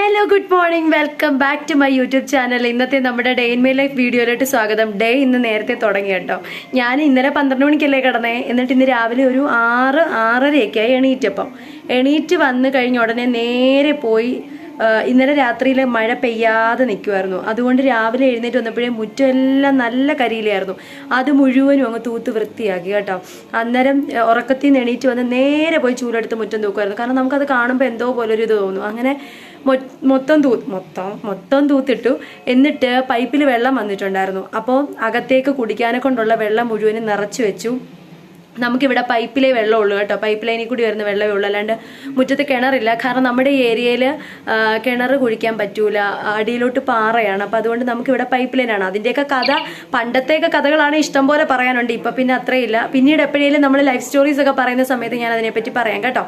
Hello good morning welcome back to my YouTube channel. ഇന്നത്തെ നമ്മുടെ day in my life വീഡിയോയിലോട്ട് സ്വാഗതം. Day ഇന്ന് നേരത്തെ തുടങ്ങി കേട്ടോ. ഞാൻ ഇന്നലെ 12 മണിക്കല്ലേ കിടന്നേ. എന്നിട്ട് ഇന്ന് രാവിലെ ഒരു 6-6:30 ആയി എണീറ്റ് വന്ന് കഴിഞ്ഞ ഉടനെ നേരെ പോയി. ഇന്നലെ രാത്രിയിൽ മഴ പെയ്യാതെ നിൽക്കുമായിരുന്നു. അതുകൊണ്ട് രാവിലെ എഴുന്നേറ്റ് വന്നപ്പോഴേ മുറ്റം എല്ലാം നല്ല കരിയിലായിരുന്നു. അത് മുഴുവനും അങ്ങ് തൂത്ത് വൃത്തിയാക്കി കേട്ടോ. അന്നേരം ഉറക്കത്തിൽ നിന്ന് എണീറ്റ് വന്ന് നേരെ പോയി ചൂലെടുത്ത് മുറ്റം തൂക്കുമായിരുന്നു. കാരണം നമുക്കത് കാണുമ്പോൾ എന്തോ പോലൊരു ഇത് തോന്നും. അങ്ങനെ മൊത്തം തൂത്തിട്ടു. എന്നിട്ട് പൈപ്പിൽ വെള്ളം വന്നിട്ടുണ്ടായിരുന്നു. അപ്പോൾ അകത്തേക്ക് കുടിക്കാനെ കൊണ്ടുള്ള വെള്ളം മുഴുവനും നിറച്ചു വെച്ചു. നമുക്കിവിടെ പൈപ്പിലേ വെള്ളമുള്ളൂ കേട്ടോ. പൈപ്പ് ലൈനിൽ കൂടി വരുന്ന വെള്ളമേ ഉള്ളൂ, അല്ലാണ്ട് മുറ്റത്ത് കിണറില്ല. കാരണം നമ്മുടെ ഈ ഏരിയയിൽ കിണർ കുഴിക്കാൻ പറ്റൂല, അടിയിലോട്ട് പാറയാണ്. അപ്പം അതുകൊണ്ട് നമുക്കിവിടെ പൈപ്പ് ലൈനാണ്. അതിൻ്റെയൊക്കെ പണ്ടത്തെയൊക്കെ കഥകളാണ് ഇഷ്ടം പോലെ പറയാനുണ്ട്. ഇപ്പം പിന്നെ അത്രയില്ല. പിന്നീട് എപ്പോഴേലും നമ്മൾ ലൈഫ് സ്റ്റോറീസ് ഒക്കെ പറയുന്ന സമയത്ത് ഞാൻ അതിനെപ്പറ്റി പറയാം കേട്ടോ.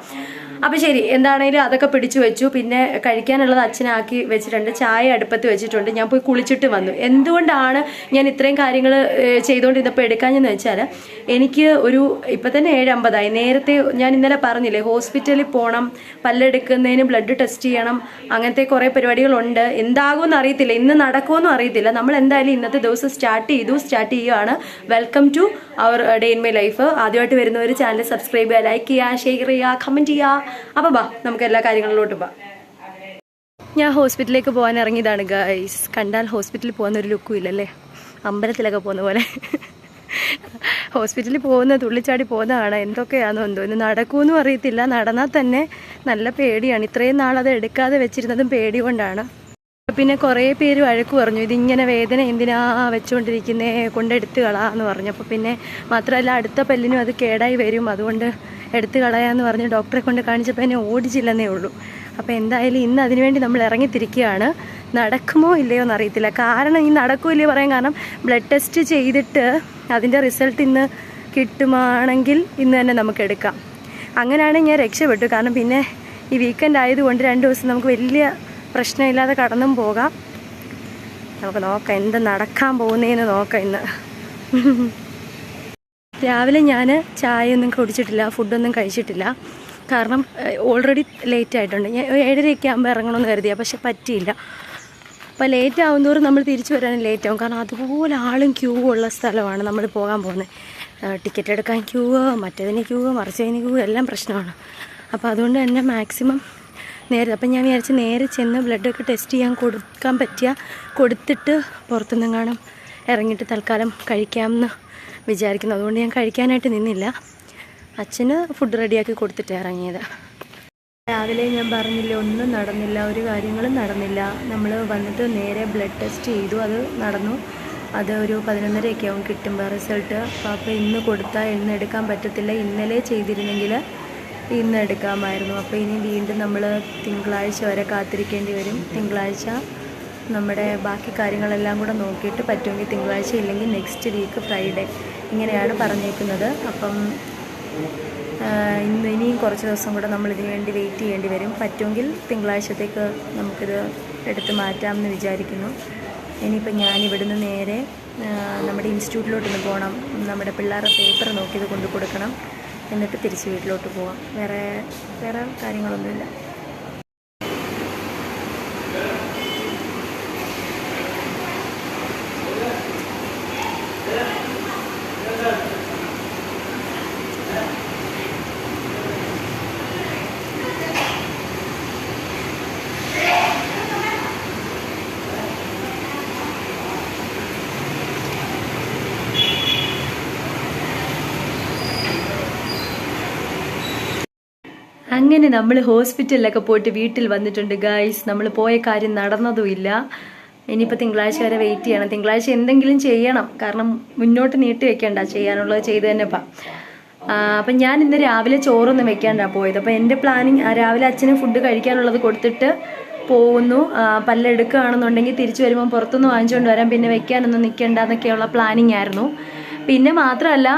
അപ്പം ശരി, എന്താണേലും അതൊക്കെ പിടിച്ചു വെച്ചു. പിന്നെ കഴിക്കാനുള്ളത് അച്ഛനാക്കി വെച്ചിട്ടുണ്ട്. ചായ അടുപ്പത്ത് വെച്ചിട്ടുണ്ട്. ഞാൻ പോയി കുളിച്ചിട്ട് വന്നു. എന്തുകൊണ്ടാണ് ഞാൻ ഇത്രയും കാര്യങ്ങൾ ചെയ്തുകൊണ്ടിരുന്നപ്പോൾ എടുക്കാഞ്ഞെന്ന് വെച്ചാൽ, എനിക്ക് ഇപ്പം തന്നെ 7:50 നേരത്തെ ഞാൻ ഇന്നലെ പറഞ്ഞില്ലേ, ഹോസ്പിറ്റലിൽ പോകണം, പല്ലെടുക്കുന്നതിന് ബ്ലഡ് ടെസ്റ്റ് ചെയ്യണം, അങ്ങനത്തെ കുറേ പരിപാടികളുണ്ട്. എന്താകുമെന്ന് അറിയത്തില്ല, ഇന്ന് നടക്കുമെന്നും അറിയത്തില്ല. നമ്മൾ എന്തായാലും ഇന്നത്തെ ദിവസം സ്റ്റാർട്ട് ചെയ്യുകയാണ്. Welcome to our day in my life. ആദ്യമായിട്ട് വരുന്നവർ ചാനൽ സബ്സ്ക്രൈബ് ചെയ്യുക, ലൈക്ക് ചെയ്യുക, ഷെയർ ചെയ്യുക, കമൻറ്റ് ചെയ്യുക. അപ്പോൾ നമുക്ക് എല്ലാ കാര്യങ്ങളിലോട്ട് ഞാൻ ഹോസ്പിറ്റലിലേക്ക് പോകാൻ ഇറങ്ങിയതാണ് ഗൈസ്. കണ്ടാൽ ഹോസ്പിറ്റലിൽ പോകുന്ന ഒരു ലുക്കും ഇല്ലല്ലേ, അമ്പലത്തിലൊക്കെ പോകുന്ന പോലെ. ഹോസ്പിറ്റലിൽ തുള്ളിച്ചാടി പോകുന്നതാണ്. എന്തൊക്കെയാണെന്നോ എന്തോ, ഇന്ന് നടക്കുമെന്നും അറിയത്തില്ല. നടന്നാൽ തന്നെ നല്ല പേടിയാണ്. ഇത്രയും നാളത് എടുക്കാതെ വെച്ചിരുന്നതും പേടി കൊണ്ടാണ്. പിന്നെ കുറേ പേര് വഴക്ക് പറഞ്ഞു, ഇതിങ്ങനെ വേദന എന്തിനാ വെച്ചുകൊണ്ടിരിക്കുന്നേ, കൊണ്ടെടുത്ത് കളാന്ന് പറഞ്ഞു. അപ്പോൾ പിന്നെ മാത്രമല്ല, അടുത്ത പല്ലിനും അത് കേടായി വരും, അതുകൊണ്ട് എടുത്ത് കളയാന്ന് പറഞ്ഞ് ഡോക്ടറെ കൊണ്ട് കാണിച്ചപ്പോൾ എന്നെ ഓടിച്ചില്ലെന്നേ ഉള്ളൂ. അപ്പോൾ എന്തായാലും ഇന്ന് അതിനുവേണ്ടി നമ്മൾ ഇറങ്ങിത്തിരിക്കുകയാണ്. നടക്കുമോ ഇല്ലയോ എന്നറിയത്തില്ല. കാരണം ഈ നടക്കുമോ ഇല്ലയോ പറയാൻ കാരണം, ബ്ലഡ് ടെസ്റ്റ് ചെയ്തിട്ട് അതിൻ്റെ റിസൾട്ട് ഇന്ന് കിട്ടുവാണെങ്കിൽ ഇന്ന് തന്നെ നമുക്ക് എടുക്കാം. അങ്ങനെയാണെങ്കിൽ ഞാൻ രക്ഷപ്പെട്ടു. കാരണം പിന്നെ ഈ വീക്കെൻഡ് ആയതുകൊണ്ട് 2 ദിവസം നമുക്ക് വലിയ പ്രശ്നമില്ലാതെ കടന്നും പോകാം. നമുക്ക് നോക്കാം എന്ത് നടക്കാൻ പോകുന്നതെന്ന് നോക്കാം ഇന്ന്. രാവിലെ ഞാൻ ചായയൊന്നും കുടിച്ചിട്ടില്ല, ഫുഡൊന്നും കഴിച്ചിട്ടില്ല. കാരണം ഓൾറെഡി ലേറ്റ് ആയിട്ടുണ്ട്. ഞാൻ 7:30 ആകുമ്പോൾ ഇറങ്ങണമെന്ന് കരുതിയാൽ, പക്ഷെ പറ്റിയില്ല. അപ്പോൾ ലേറ്റ് ആകുന്നതോറും നമ്മൾ തിരിച്ചു വരാനും ലേറ്റ് ആകും. കാരണം അതുപോലെ ആളും ക്യൂ ഉള്ള സ്ഥലമാണ് നമ്മൾ പോകാൻ പോകുന്നത്. ടിക്കറ്റ് എടുക്കാൻ ക്യൂ, മറ്റേതിന് ക്യൂ, മറിച്ചതിന് ക്യൂ, എല്ലാം പ്രശ്നമാണ്. അപ്പോൾ അതുകൊണ്ട് തന്നെ മാക്സിമം അപ്പം ഞാൻ വിചാരിച്ച് നേരെ ചെന്ന് ബ്ലഡൊക്കെ ടെസ്റ്റ് ചെയ്യാൻ കൊടുത്തിട്ട് പുറത്തുനിന്നെങ്ങാനും ഇറങ്ങിയിട്ട് തൽക്കാലം കഴിക്കാമെന്ന് വിചാരിക്കുന്നു. അതുകൊണ്ട് ഞാൻ കഴിക്കാനായിട്ട് നിന്നില്ല. അച്ഛന് ഫുഡ് റെഡിയാക്കി കൊടുത്തിട്ട് ഇറങ്ങിയത്. രാവിലെ ഞാൻ പറഞ്ഞില്ല, ഒന്നും നടന്നില്ല, ഒരു കാര്യങ്ങളും നടന്നില്ല. നമ്മൾ വന്നിട്ട് നേരെ ബ്ലഡ് ടെസ്റ്റ് ചെയ്തു, അത് നടന്നു. അത് ഒരു 11:30 ആവും കിട്ടുമ്പോൾ റിസൾട്ട്. അപ്പോൾ ഇന്ന് കൊടുത്താൽ ഇന്ന് എടുക്കാൻ പറ്റത്തില്ല. ഇന്നലെ ചെയ്തിരുന്നെങ്കിൽ ഇന്ന് എടുക്കാമായിരുന്നു. അപ്പോൾ ഇനി വീണ്ടും നമ്മൾ തിങ്കളാഴ്ച വരെ കാത്തിരിക്കേണ്ടി വരും. തിങ്കളാഴ്ച നമ്മുടെ ബാക്കി കാര്യങ്ങളെല്ലാം കൂടെ നോക്കിയിട്ട് പറ്റുമെങ്കിൽ തിങ്കളാഴ്ച, ഇല്ലെങ്കിൽ നെക്സ്റ്റ് വീക്ക് ഫ്രൈഡേ, ഇങ്ങനെയാണ് പറഞ്ഞേക്കുന്നത്. അപ്പം ഇനിയും കുറച്ച് ദിവസം കൂടെ നമ്മളിതിനു വേണ്ടി വെയിറ്റ് ചെയ്യേണ്ടി വരും. പറ്റുമെങ്കിൽ തിങ്കളാഴ്ചത്തേക്ക് നമുക്കിത് എടുത്ത് മാറ്റാമെന്ന് വിചാരിക്കുന്നു. ഇനിയിപ്പോൾ ഞാനിവിടുന്ന് നേരെ നമ്മുടെ ഇൻസ്റ്റിറ്റ്യൂട്ടിലോട്ടൊന്ന് പോകണം. നമ്മുടെ പിള്ളേരുടെ പേപ്പർ നോക്കിയത് കൊണ്ട് കൊടുക്കണം. എന്നിട്ട് തിരിച്ച് വീട്ടിലോട്ട് പോവാം. വേറെ കാര്യങ്ങളൊന്നുമില്ല. അങ്ങനെ നമ്മൾ ഹോസ്പിറ്റലിലൊക്കെ പോയിട്ട് വീട്ടിൽ വന്നിട്ടുണ്ട് ഗൈസ്. നമ്മൾ പോയ കാര്യം നടന്നതുമില്ല. ഇനിയിപ്പോൾ തിങ്കളാഴ്ച വരെ വെയിറ്റ് ചെയ്യണം. തിങ്കളാഴ്ച എന്തെങ്കിലും ചെയ്യണം, കാരണം മുന്നോട്ട് നീട്ടി വെക്കണ്ട, ചെയ്യാനുള്ളത് ചെയ്ത് തന്നെ അപ്പം ഞാൻ ഇന്ന് രാവിലെ ചോറൊന്നും വെക്കാണ്ടാണ് പോയത്. അപ്പോൾ എൻ്റെ പ്ലാനിങ് രാവിലെ അച്ഛന് ഫുഡ് കഴിക്കാനുള്ളത് കൊടുത്തിട്ട് പോകുന്നു. പല്ലെടുക്കുകയാണെന്നുണ്ടെങ്കിൽ തിരിച്ചു വരുമ്പോൾ പുറത്തുനിന്ന് വാങ്ങിച്ചുകൊണ്ട് വരാം, പിന്നെ വെക്കാനൊന്നും നിൽക്കേണ്ട എന്നൊക്കെയുള്ള പ്ലാനിങ് ആയിരുന്നു. പിന്നെ മാത്രമല്ല,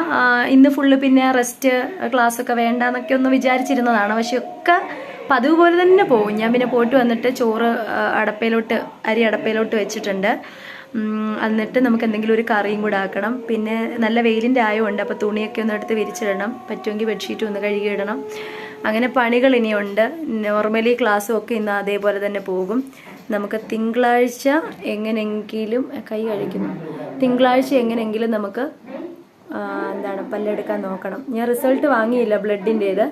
ഇന്ന് ഫുള്ള് പിന്നെ റെസ്റ്റ്, ക്ലാസ്സൊക്കെ വേണ്ട എന്നൊക്കെ ഒന്ന് വിചാരിച്ചിരുന്നതാണ്. പക്ഷെ ഒക്കെ പതിവ് പോലെ തന്നെ പോകും. ഞാൻ പിന്നെ പോയിട്ട് വന്നിട്ട് ചോറ് അരി അടപ്പയിലോട്ട് വെച്ചിട്ടുണ്ട്. എന്നിട്ട് നമുക്ക് എന്തെങ്കിലും ഒരു കറിയും കൂടെ ആക്കണം. പിന്നെ നല്ല വെയിലിൻ്റെ ആയതുകൊണ്ട് അപ്പോൾ തുണിയൊക്കെ ഒന്ന് എടുത്ത് വിരിച്ചിടണം. പറ്റുമെങ്കിൽ ബെഡ്ഷീറ്റും ഒന്ന് കഴുകിയിടണം. അങ്ങനെ പണികൾ ഇനിയുണ്ട്. നോർമലി ക്ലാസ്സും ഒക്കെ ഇന്ന് അതേപോലെ തന്നെ പോകും. നമുക്ക് തിങ്കളാഴ്ച എങ്ങനെയെങ്കിലും കൈ കഴിക്കുന്നു, തിങ്കളാഴ്ച എങ്ങനെയെങ്കിലും നമുക്ക് പല്ലെടുക്കാൻ നോക്കണം. ഞാൻ റിസൾട്ട് വാങ്ങിയില്ല ബ്ലഡിൻ്റേത്.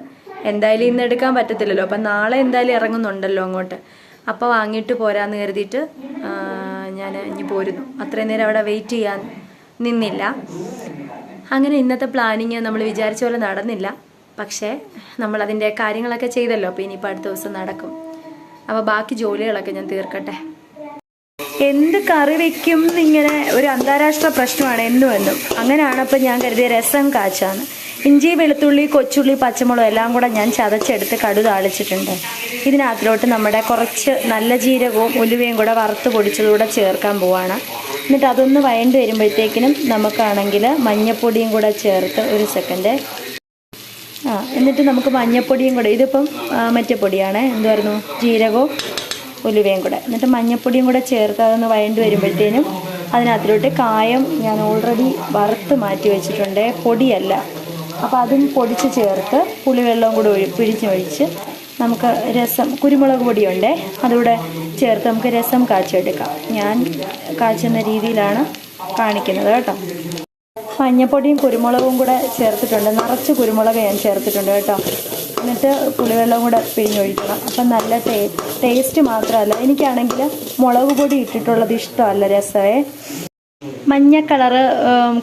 എന്തായാലും ഇന്ന് എടുക്കാൻ പറ്റത്തില്ലല്ലോ, അപ്പം നാളെ എന്തായാലും ഇറങ്ങുന്നുണ്ടല്ലോ അങ്ങോട്ട്. അപ്പോൾ വാങ്ങിയിട്ട് പോരാന്ന് കരുതിയിട്ട് ഞാൻ ഇനി പോരുന്നു. അത്രയും നേരം അവിടെ വെയിറ്റ് ചെയ്യാൻ നിന്നില്ല. അങ്ങനെ ഇന്നത്തെ പ്ലാനിങ് നമ്മൾ വിചാരിച്ച പോലെ നടന്നില്ല. പക്ഷേ നമ്മളതിൻ്റെ കാര്യങ്ങളൊക്കെ ചെയ്തല്ലോ. അപ്പോൾ ഇനിയിപ്പോൾ അടുത്ത ദിവസം നടക്കും. അപ്പോൾ ബാക്കി ജോലികളൊക്കെ ഞാൻ തീർക്കട്ടെ. എന്ത് കറി വയ്ക്കും എന്നിങ്ങനെ ഒരു അന്താരാഷ്ട്ര പ്രശ്നമാണ് എന്നും. അങ്ങനെയാണ് അപ്പോൾ ഞാൻ കരുതിയ രസം കാച്ചാന്ന്. ഇഞ്ചി, വെളുത്തുള്ളി, കൊച്ചുള്ളി, പച്ചമുളക് എല്ലാം കൂടെ ഞാൻ ചതച്ചെടുത്ത് കടു താളിച്ചിട്ടുണ്ട്. ഇതിനകത്തിലോട്ട് നമ്മുടെ കുറച്ച് നല്ല ജീരകവും ഉലുവയും കൂടെ വറുത്ത് പൊടിച്ചതുകൂടെ ചേർക്കാൻ പോവാണ്. എന്നിട്ട് അതൊന്ന് വഴണ്ട് വരുമ്പോഴത്തേക്കിനും നമുക്കാണെങ്കിൽ മഞ്ഞൾപ്പൊടിയും കൂടെ ചേർത്ത് ഒരു സെക്കൻഡ്. എന്നിട്ട് നമുക്ക് മഞ്ഞൾപ്പൊടിയും കൂടെ, ഇതിപ്പം മറ്റേ പൊടിയാണ്, എന്തുവായിരുന്നു, ജീരകവും ഉലുവയും കൂടെ. എന്നിട്ട് മഞ്ഞൾപ്പൊടിയും കൂടെ ചേർത്ത് അതൊന്ന് വഴണ്ട് വരുമ്പോഴത്തേനും അതിനകത്തിലോട്ട് കായം ഞാൻ ഓൾറെഡി വറുത്ത് മാറ്റി വെച്ചിട്ടുണ്ട്, പൊടിയല്ല. അപ്പോൾ അതും പൊടിച്ച് ചേർത്ത് പുളിവെള്ളവും കൂടെ പിഴിഞ്ഞൊഴിച്ച് നമുക്ക് രസം, കുരുമുളക് പൊടിയുണ്ട്, അതുകൂടെ ചേർത്ത് നമുക്ക് രസം കാച്ചെടുക്കാം. ഞാൻ കാച്ചുന്ന രീതിയിലാണ് കാണിക്കുന്നത് കേട്ടോ. മഞ്ഞപ്പൊടിയും കുരുമുളകും കൂടെ ചേർത്തിട്ടുണ്ട്, നിറച്ച് കുരുമുളക് ഞാൻ ചേർത്തിട്ടുണ്ട് കേട്ടോ. എന്നിട്ട് പുളിവെള്ളം കൂടെ പിഴിഞ്ഞൊഴിക്കണം. അപ്പം നല്ല ടേസ്റ്റ് മാത്രമല്ല, എനിക്കാണെങ്കിൽ മുളക് പൊടി ഇട്ടിട്ടുള്ളത് ഇഷ്ടമല്ല രസമേ. മഞ്ഞ കളറ്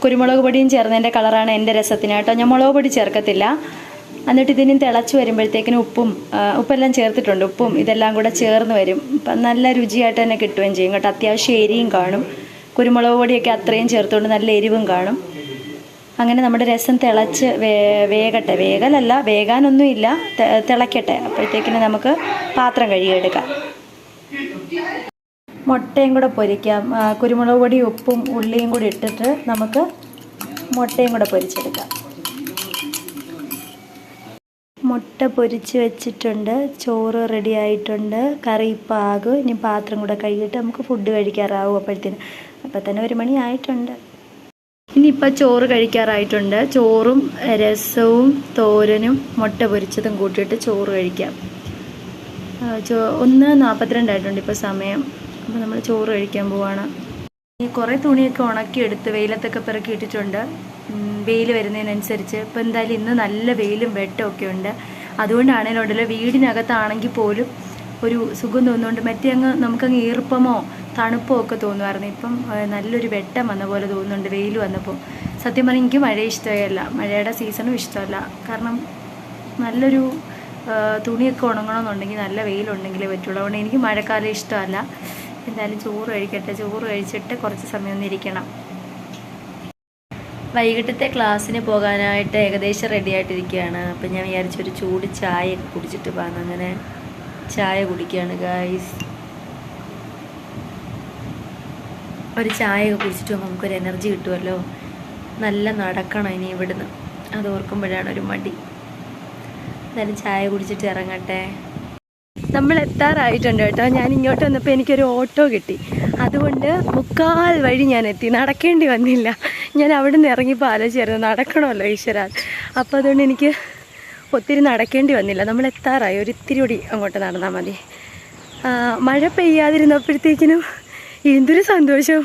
കുരുമുളക് പൊടിയും ചേർന്നതിൻ്റെ കളറാണ് എൻ്റെ രസത്തിന് കേട്ടോ. ഞാൻ മുളക് പൊടി ചേർക്കത്തില്ല. എന്നിട്ട് ഇതിനും തിളച്ച് വരുമ്പോഴത്തേക്കിനും ഉപ്പെല്ലാം ചേർത്തിട്ടുണ്ട്. ഉപ്പും ഇതെല്ലാം കൂടെ ചേർന്ന് വരും. അപ്പം നല്ല രുചിയായിട്ട് തന്നെ കിട്ടുകയും ചെയ്യും കേട്ടോ. അത്യാവശ്യം എരിയും കാണും. കുരുമുളക് പൊടിയൊക്കെ അത്രയും ചേർത്തുകൊണ്ട് നല്ല എരിവും കാണും. അങ്ങനെ നമ്മുടെ രസം തിളച്ച് വേകട്ടെ. വേകാനൊന്നുമില്ല, തിളയ്ക്കട്ടെ. അപ്പോഴത്തേക്കിന് നമുക്ക് പാത്രം കഴുകിയെടുക്കാം. മുട്ടയും കൂടെ പൊരിക്കാം. കുരുമുളക് പൊടി, ഉപ്പും ഉള്ളിയും കൂടി ഇട്ടിട്ട് നമുക്ക് മുട്ടയും കൂടെ പൊരിച്ചെടുക്കാം. മുട്ട പൊരിച്ച് വെച്ചിട്ടുണ്ട്. ചോറ് റെഡി ആയിട്ടുണ്ട്. കറി പാകു. ഇനി പാത്രം കൂടെ കഴുകിയിട്ട് നമുക്ക് ഫുഡ് കഴിക്കാറാവും അപ്പോഴത്തേന്. അപ്പം തന്നെ 1 മണി ആയിട്ടുണ്ട്. ഇനിയിപ്പോൾ ചോറ് കഴിക്കാറായിട്ടുണ്ട്. ചോറും രസവും തോരനും മുട്ട പൊരിച്ചതും കൂട്ടിയിട്ട് ചോറ് കഴിക്കാം. 1:42 ആയിട്ടുണ്ട് ഇപ്പോൾ സമയം. അപ്പോൾ നമ്മൾ ചോറ് കഴിക്കാൻ പോവാണ്. ഈ കുറേ തുണിയൊക്കെ ഉണക്കിയെടുത്ത് വെയിലത്തൊക്കെ പെറുക്കി ഇട്ടിട്ടുണ്ട്, വെയിൽ വരുന്നതിനനുസരിച്ച്. ഇപ്പോൾ എന്തായാലും ഇന്ന് നല്ല വെയിലും വെട്ടമൊക്കെ ഉണ്ട്. അതുകൊണ്ടാണേലുണ്ടല്ലോ വീടിനകത്താണെങ്കിൽ പോലും ഒരു സുഖം തോന്നുന്നുണ്ട്. മറ്റേ നമുക്കങ്ങ് ഈർപ്പമോ തണുപ്പോ ഒക്കെ തോന്നുമായിരുന്നു. ഇപ്പം നല്ലൊരു വെട്ടം വന്ന പോലെ തോന്നുന്നുണ്ട് വെയിൽ വന്നപ്പോൾ. സത്യം പറഞ്ഞാൽ എനിക്ക് മഴ ഇഷ്ടമല്ല, മഴയുടെ സീസണും ഇഷ്ടമല്ല. കാരണം നല്ലൊരു തുണിയൊക്കെ ഉണങ്ങണമെന്നുണ്ടെങ്കിൽ നല്ല വെയിലുണ്ടെങ്കിലേ പറ്റുള്ളൂ. അതുകൊണ്ട് എനിക്ക് മഴക്കാലം ഇഷ്ടമല്ല. എന്തായാലും ചോറ് കഴിക്കട്ടെ. ചോറ് കഴിച്ചിട്ട് കുറച്ച് സമയം ഒന്നിരിക്കണം. വൈകിട്ടത്തെ ക്ലാസ്സിന് പോകാനായിട്ട് ഏകദേശം റെഡി ആയിട്ടിരിക്കുകയാണ്. അപ്പം ഞാൻ വിചാരിച്ചൊരു ചൂട് ചായയൊക്കെ കുടിച്ചിട്ട് പോകാം. അങ്ങനെ ചായ കുടിക്കുകയാണ് ഗായ്സ്. ഒരു ചായയൊക്കെ കുടിച്ചിട്ട് പോകുമ്പോൾ നമുക്കൊരു എനർജി കിട്ടുമല്ലോ. നല്ല നടക്കണം ഇനി ഇവിടുന്ന്, അത് ഓർക്കുമ്പോഴാണ് ഒരു മടി. എന്തായാലും ചായ കുടിച്ചിട്ട് ഇറങ്ങട്ടെ. നമ്മൾ എത്താറായിട്ടുണ്ട് കേട്ടോ. ഞാൻ ഇങ്ങോട്ട് വന്നപ്പോൾ എനിക്കൊരു ഓട്ടോ കിട്ടി. അതുകൊണ്ട് 3/4 വഴി ഞാൻ എത്തി. നടക്കേണ്ടി വന്നില്ല. ഞാൻ അവിടെ നിന്ന് ഇറങ്ങിയപ്പോൾ ആലോചിച്ചായിരുന്നു നടക്കണമല്ലോ ഈശ്വരാൻ. അപ്പോൾ അതുകൊണ്ട് എനിക്ക് ഒത്തിരി നടക്കേണ്ടി വന്നില്ല. നമ്മൾ എത്താറായി. ഒരു ഇത്തിരി കൂടി അങ്ങോട്ട് നടന്നാൽ മതി. മഴ പെയ്യാതിരുന്നപ്പോഴത്തേക്കിനും എന്തൊരു സന്തോഷം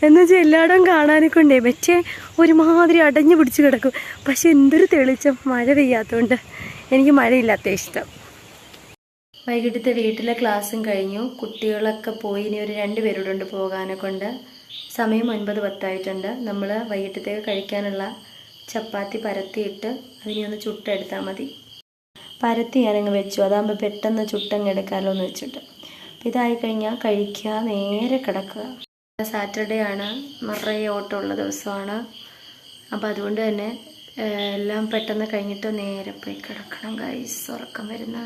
എന്ന് വെച്ചാൽ എല്ലായിടവും കാണാനൊക്കെ ഉണ്ടേ. മറ്റേ ഒരുമാതിരി അടഞ്ഞു പിടിച്ച് കിടക്കും. പക്ഷെ എന്തൊരു തെളിച്ചം, മഴ പെയ്യാത്തതുകൊണ്ട്. എനിക്ക് മഴയില്ലാത്ത ഇഷ്ടം. വൈകിട്ടത്തെ വീട്ടിലെ ക്ലാസ്സും കഴിഞ്ഞു. കുട്ടികളൊക്കെ പോയി. ഇനി ഒരു 2 പേരോടുണ്ട് പോകാനെ കൊണ്ട്. സമയം 9:10 ആയിട്ടുണ്ട്. നമ്മൾ വൈകിട്ടത്തേക്ക് കഴിക്കാനുള്ള ചപ്പാത്തി പരത്തിയിട്ട് അതിനെ ഒന്ന് ചുട്ടെടുത്താൽ മതി. പരത്തി ഞാനങ്ങ് വെച്ചു, അതാകുമ്പോൾ പെട്ടെന്ന് ചുട്ടങ്ങ് എടുക്കാമല്ലോ എന്ന് വെച്ചിട്ട്. അപ്പോൾ ഇതായി കഴിഞ്ഞാൽ കഴിക്കുക, നേരെ കിടക്കുക. സാറ്റർഡേ ആണ്, നിറയെ ഓട്ടമുള്ള ദിവസമാണ്. അപ്പോൾ അതുകൊണ്ട് തന്നെ എല്ലാം പെട്ടെന്ന് കഴിഞ്ഞിട്ട് നേരെ പോയി കിടക്കണം ഗൈസ്. ഉറക്കം വരുന്ന.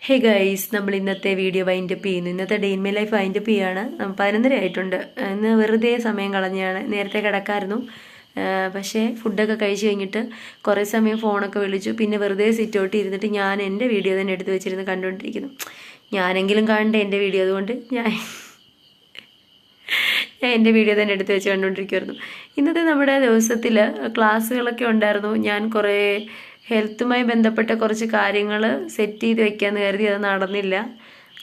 ഹേ ഗൈസ്, നമ്മൾ ഇന്നത്തെ വീഡിയോ വൈൻഡപ്പ് ചെയ്യുന്നു. ഇന്നത്തെ day in my life wind up ചെയ്യാണ്. 11:30 ആയിട്ടുണ്ട്. ഇന്ന് വെറുതെ സമയം കളഞ്ഞാണ്. നേരത്തെ കിടക്കായിരുന്നു. പക്ഷേ ഫുഡൊക്കെ കഴിച്ച് കഴിഞ്ഞിട്ട് കുറേ സമയം ഫോണൊക്കെ വിളിച്ചു. പിന്നെ വെറുതെ സിറ്റ് ഔട്ട് ഇരുന്നിട്ട് ഞാൻ എൻ്റെ വീഡിയോ തന്നെ എടുത്ത് വെച്ചിരുന്ന് കണ്ടുകൊണ്ടിരിക്കുന്നു. ഞാനെങ്കിലും കാണണ്ടേ എൻ്റെ വീഡിയോ. അതുകൊണ്ട് ഞാൻ എൻ്റെ വീഡിയോ തന്നെ എടുത്ത് വെച്ച് കണ്ടുകൊണ്ടിരിക്കുമായിരുന്നു. ഇന്നത്തെ നമ്മുടെ ദിവസത്തിൽ ക്ലാസ്സുകളൊക്കെ ഉണ്ടായിരുന്നു. ഞാൻ കുറേ ഹെൽത്തുമായി ബന്ധപ്പെട്ട കുറച്ച് കാര്യങ്ങൾ സെറ്റ് ചെയ്ത് വെക്കാമെന്ന് കരുതി, അത് നടന്നില്ല.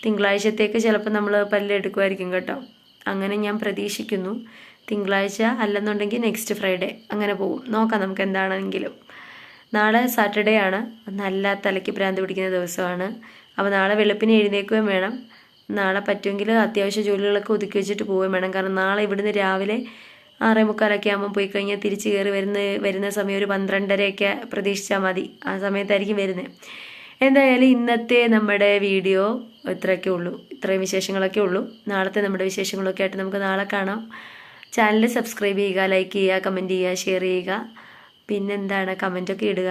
തിങ്കളാഴ്ചത്തേക്ക് ചിലപ്പോൾ നമ്മൾ പല്ലെടുക്കുമായിരിക്കും കേട്ടോ. അങ്ങനെ ഞാൻ പ്രതീക്ഷിക്കുന്നു. തിങ്കളാഴ്ച അല്ലെന്നുണ്ടെങ്കിൽ നെക്സ്റ്റ് ഫ്രൈഡേ അങ്ങനെ പോകും. നോക്കാം നമുക്ക് എന്താണെങ്കിലും. നാളെ സാറ്റർഡേ ആണ്, നല്ല തലയ്ക്ക് ഭ്രാന്ത് പിടിക്കുന്ന ദിവസമാണ്. അപ്പോൾ നാളെ വെളുപ്പിന് എഴുന്നേൽക്കുകയും വേണം. നാളെ പറ്റുമെങ്കിൽ അത്യാവശ്യ ജോലികളൊക്കെ ഒതുക്കി വെച്ചിട്ട് പോവുകയും വേണം. കാരണം നാളെ ഇവിടുന്ന് രാവിലെ 6:45 ആകുമ്പോൾ പോയി കഴിഞ്ഞാൽ തിരിച്ച് കയറി വരുന്ന സമയം ഒരു 12:30 പ്രതീക്ഷിച്ചാൽ മതി. ആ സമയത്തായിരിക്കും വരുന്നത്. എന്തായാലും ഇന്നത്തെ നമ്മുടെ വീഡിയോ ഇത്രയൊക്കെ ഉള്ളൂ. ഇത്രയും വിശേഷങ്ങളൊക്കെ ഉള്ളൂ. നാളത്തെ നമ്മുടെ വിശേഷങ്ങളൊക്കെ ആയിട്ട് നമുക്ക് നാളെ കാണാം. ചാനൽ സബ്സ്ക്രൈബ് ചെയ്യുക, ലൈക്ക് ചെയ്യുക, കമൻറ്റ് ചെയ്യുക, ഷെയർ ചെയ്യുക. പിന്നെന്താണ്, കമൻറ്റൊക്കെ ഇടുക.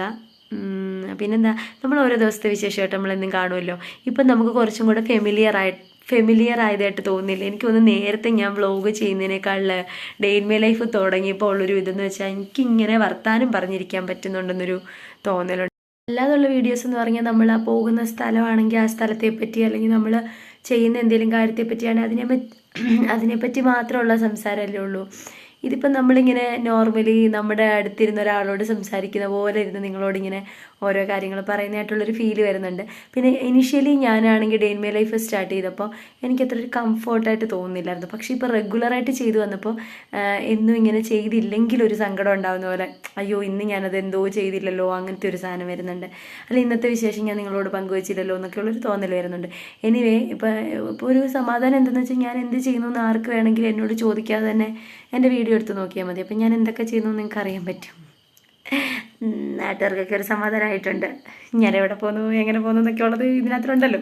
പിന്നെന്താ, നമ്മൾ ഓരോ ദിവസത്തെ വിശേഷമായിട്ട് നമ്മളെന്നും കാണുമല്ലോ. ഇപ്പം നമുക്ക് കുറച്ചും കൂടെ ഫെമിലിയർ ആയതായിട്ട് തോന്നുന്നില്ല. എനിക്ക് തോന്നുന്നു നേരത്തെ ഞാൻ വ്ലോഗ് ചെയ്യുന്നതിനേക്കാൾ ഡേ ഇൻ മൈ ലൈഫ് തുടങ്ങിയപ്പോൾ ഉള്ളൊരു ഇതെന്ന് വെച്ചാൽ എനിക്കിങ്ങനെ വർത്താനം പറഞ്ഞിരിക്കാൻ പറ്റുന്നുണ്ടെന്നൊരു തോന്നലുണ്ട്. അല്ലാതുള്ള വീഡിയോസ് എന്ന് പറഞ്ഞാൽ നമ്മൾ ആ പോകുന്ന സ്ഥലമാണെങ്കിൽ ആ സ്ഥലത്തെ പറ്റി, അല്ലെങ്കിൽ നമ്മൾ ചെയ്യുന്ന എന്തെങ്കിലും കാര്യത്തെ പറ്റിയാണ് അതിനെപ്പറ്റി മാത്രമുള്ള സംസാരമല്ലേ ഉള്ളൂ. ഇതിപ്പം നമ്മളിങ്ങനെ നോർമലി നമ്മുടെ അടുത്തിരുന്ന ഒരാളോട് സംസാരിക്കുന്ന പോലെ ഇരുന്ന് നിങ്ങളോടിങ്ങനെ ഓരോ കാര്യങ്ങൾ പറയുന്നതായിട്ടുള്ളൊരു ഫീല് വരുന്നുണ്ട്. പിന്നെ ഇനിഷ്യലി ഞാനാണെങ്കിൽ day in my life start ചെയ്തപ്പോൾ എനിക്കത്ര ഒരു കംഫോർട്ടായിട്ട് തോന്നുന്നില്ലായിരുന്നു. പക്ഷേ ഇപ്പോൾ റെഗുലറായിട്ട് ചെയ്തു വന്നപ്പോൾ എന്നും ഇങ്ങനെ ചെയ്തില്ലെങ്കിൽ ഒരു സങ്കടം ഉണ്ടാകുന്ന പോലെ, അയ്യോ ഇന്ന് ഞാനത് എന്തോ ചെയ്തില്ലല്ലോ, അങ്ങനത്തെ ഒരു സാധനം വരുന്നുണ്ട്. അല്ല ഇന്നത്തെ വിശേഷം ഞാൻ നിങ്ങളോട് പങ്കുവച്ചില്ലല്ലോ എന്നൊക്കെയുള്ളൊരു തോന്നൽ വരുന്നുണ്ട്. എനിവേ ഇപ്പോൾ ഒരു സമാധാനം എന്തെന്ന് വെച്ചാൽ ഞാൻ എന്ത് ചെയ്യുന്നു എന്ന് ആർക്ക് വേണമെങ്കിലും എന്നോട് ചോദിക്കാതെ തന്നെ എൻ്റെ വീഡിയോ എടുത്ത് നോക്കിയാൽ മതി. അപ്പം ഞാൻ എന്തൊക്കെ ചെയ്യുന്നു നിങ്ങൾക്ക് അറിയാൻ പറ്റും. നാട്ടുകാർക്കൊക്കെ ഒരു സമാധാനമായിട്ടുണ്ട്. ഞാൻ എവിടെ പോകുന്നു, എങ്ങനെ പോകുന്നു എന്നൊക്കെ ഉള്ളത് ഇതിനകത്തുണ്ടല്ലോ.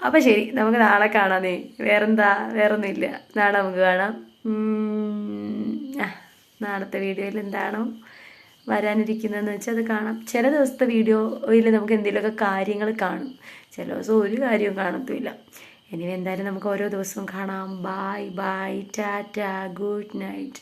അപ്പം ശരി, നമുക്ക് നാളെ കാണാന്നേ. വേറൊന്നുമില്ല. നാളെ നമുക്ക് കാണാം. നാളത്തെ വീഡിയോയിൽ എന്താണോ വരാനിരിക്കുന്നതെന്ന് വെച്ചാൽ അത് കാണാം. ചില ദിവസത്തെ വീഡിയോയിൽ നമുക്ക് എന്തെങ്കിലുമൊക്കെ കാര്യങ്ങൾ കാണും, ചില ദിവസം ഒരു കാര്യവും കാണത്തില്ല. ഇനി എന്തായാലും നമുക്ക് ഓരോ ദിവസവും കാണാം. Bye bye, Tata, good night.